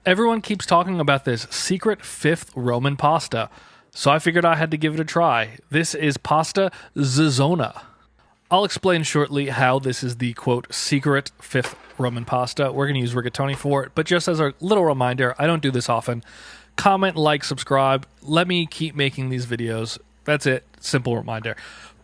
Everyone keeps talking about this secret fifth Roman pasta, so I figured I had to give it a try. This is pasta Zozzona. I'll explain shortly how this is the, quote, secret fifth Roman pasta. We're going to use rigatoni for it, but just as a little reminder, I don't do this often. Comment, like, subscribe. Let me keep making these videos. That's it. Simple reminder.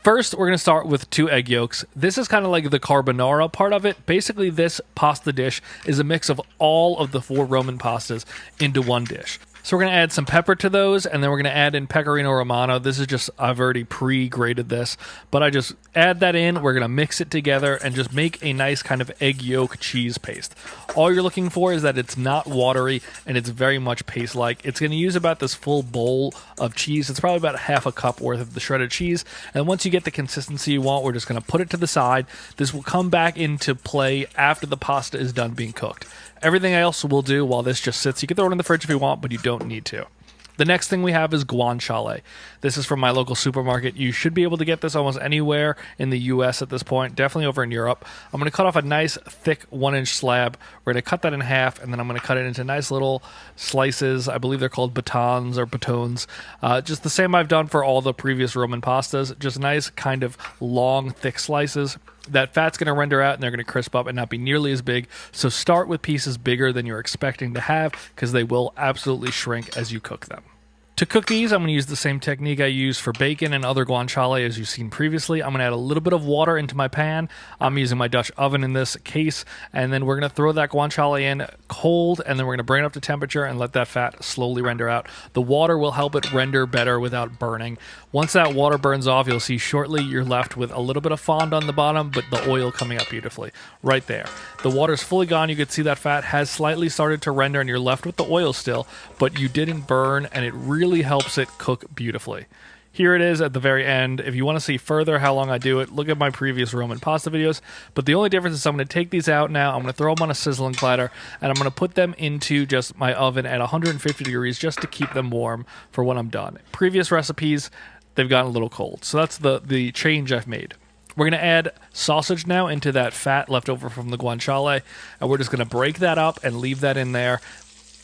First, we're going to start with 2 egg yolks. This is kind of like the carbonara part of it. Basically, this pasta dish is a mix of all of the 4 Roman pastas into one dish. So we're going to add some pepper to those, and then we're going to add in pecorino romano. This is just, I've already pre-grated this, but I just add that in. We're going to mix it together and just make a nice kind of egg yolk cheese paste. All you're looking for is that it's not watery and it's very much paste-like. It's going to use about this full bowl of cheese. It's probably about half a cup worth of the shredded cheese. And once you get the consistency you want, we're just going to put it to the side. This will come back into play after the pasta is done being cooked. Everything else we'll do while this just sits. You can throw it in the fridge if you want, but you don't need to. The next thing we have is guanciale. This is from my local supermarket. You should be able to get this almost anywhere in the US at this point, definitely over in Europe. I'm going to cut off a nice thick 1-inch slab. We're going to cut that in half, and then I'm going to cut it into nice little slices. I believe they're called batons or batons. Just the same I've done for all the previous Roman pastas. Just nice kind of long, thick slices. That fat's going to render out and they're going to crisp up and not be nearly as big. So start with pieces bigger than you're expecting to have because they will absolutely shrink as you cook them. To cook these, I'm going to use the same technique I used for bacon and other guanciale as you've seen previously. I'm going to add a little bit of water into my pan. I'm using my Dutch oven in this case, and then we're going to throw that guanciale in cold, and then we're going to bring it up to temperature and let that fat slowly render out. The water will help it render better without burning. Once that water burns off, you'll see shortly you're left with a little bit of fond on the bottom, but the oil coming up beautifully right there. The water's fully gone. You can see that fat has slightly started to render, and you're left with the oil still, but you didn't burn, and it really helps it cook beautifully. Here it is at the very end. If you want to see further how long I do it, look at my previous Roman pasta videos. But the only difference is I'm going to take these out now. I'm going to throw them on a sizzling platter, and I'm going to put them into just my oven at 150 degrees just to keep them warm for when I'm done. Previous recipes, they've gotten a little cold. So that's the change I've made. We're going to add sausage now into that fat left over from the guanciale, and we're just going to break that up and leave that in there.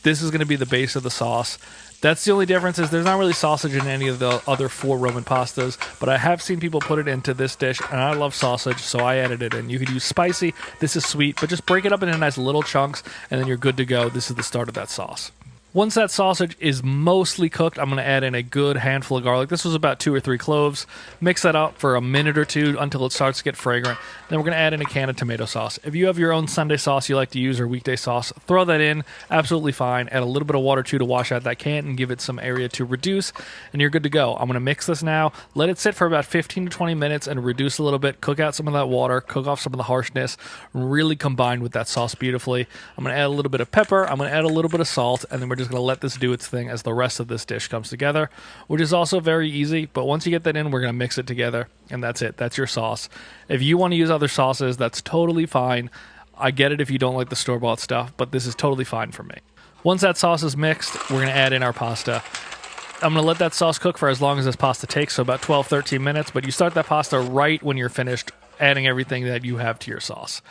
This is going to be the base of the sauce. That's the only difference is there's not really sausage in any of the other 4 Roman pastas, but I have seen people put it into this dish, and I love sausage, so I added it in. You could use spicy. This is sweet, but just break it up into nice little chunks, and then you're good to go. This is the start of that sauce. Once that sausage is mostly cooked, I'm going to add in a good handful of garlic. This was about 2 or 3 cloves. Mix that up for a minute or 2 until it starts to get fragrant. Then we're going to add in a can of tomato sauce. If you have your own Sunday sauce you like to use or weekday sauce, throw that in. Absolutely fine. Add a little bit of water too to wash out that can and give it some area to reduce, and you're good to go. I'm going to mix this now. Let it sit for about 15 to 20 minutes and reduce a little bit. Cook out some of that water. Cook off some of the harshness. Really combine with that sauce beautifully. I'm going to add a little bit of pepper. I'm going to add a little bit of salt, and then we're just going to let this do its thing as the rest of this dish comes together, which is also very easy. But once you get that in, we're going to mix it together, and that's it. That's your sauce. If you want to use other sauces, that's totally fine. I get it if you don't like the store-bought stuff, but this is totally fine for me. Once that sauce is mixed, we're going to add in our pasta. I'm going to let that sauce cook for as long as this pasta takes, so about 12-13 minutes, but you start that pasta right when you're finished adding everything that you have to your sauce.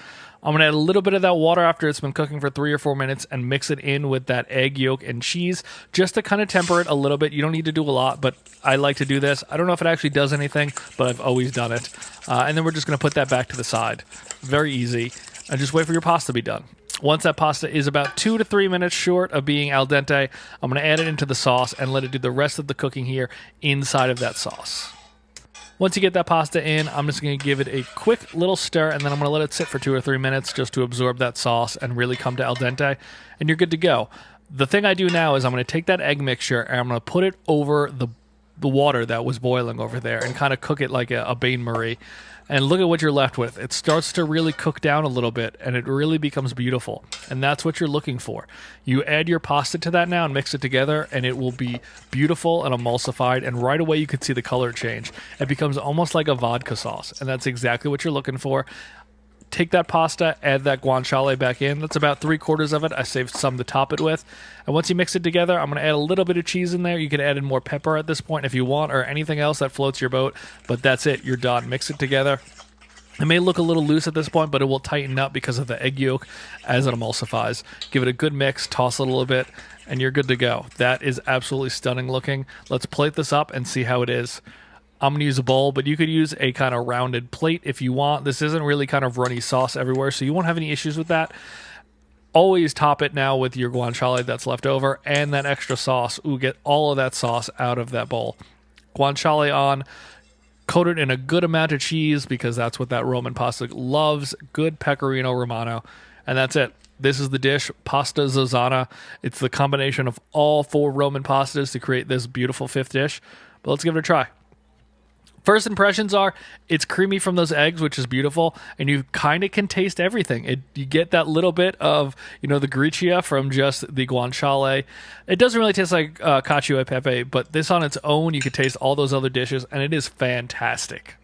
I'm going to add a little bit of that water after it's been cooking for 3 or 4 minutes and mix it in with that egg yolk and cheese just to kind of temper it a little bit. You don't need to do a lot, but I like to do this. I don't know if it actually does anything, but I've always done it. And then we're just going to put that back to the side. Very easy. And just wait for your pasta to be done. Once that pasta is about 2 to 3 minutes short of being al dente, I'm going to add it into the sauce and let it do the rest of the cooking here inside of that sauce. Once you get that pasta in, I'm just going to give it a quick little stir, and then I'm going to let it sit for 2 or 3 minutes just to absorb that sauce and really come to al dente, and you're good to go. The thing I do now is I'm going to take that egg mixture, and I'm going to put it over the water that was boiling over there and kind of cook it like a bain-marie. And look at what you're left with. It starts to really cook down a little bit, and it really becomes beautiful. And that's what you're looking for. You add your pasta to that now and mix it together, and it will be beautiful and emulsified, and right away you can see the color change. It becomes almost like a vodka sauce, and that's exactly what you're looking for. Take that pasta, add that guanciale back in. That's about 3/4 of it. I saved some to top it with. And once you mix it together, I'm going to add a little bit of cheese in there. You can add in more pepper at this point if you want, or anything else that floats your boat. But that's it. You're done. Mix it together. It may look a little loose at this point, but it will tighten up because of the egg yolk as it emulsifies. Give it a good mix, toss it a little bit, and you're good to go. That is absolutely stunning looking. Let's plate this up and see how it is. I'm going to use a bowl, but you could use a kind of rounded plate if you want. This isn't really kind of runny sauce everywhere, so you won't have any issues with that. Always top it now with your guanciale that's left over and that extra sauce. Ooh, get all of that sauce out of that bowl. Guanciale on. Coat it in a good amount of cheese because that's what that Roman pasta loves. Good pecorino romano. And that's it. This is the dish, pasta Zozzona. It's the combination of all 4 Roman pastas to create this beautiful 5th dish. But let's give it a try. First impressions are it's creamy from those eggs, which is beautiful, and you kind of can taste everything. You get that little bit of, the gricia from just the guanciale. It doesn't really taste like cacio e pepe, but this on its own, you could taste all those other dishes, and it is fantastic.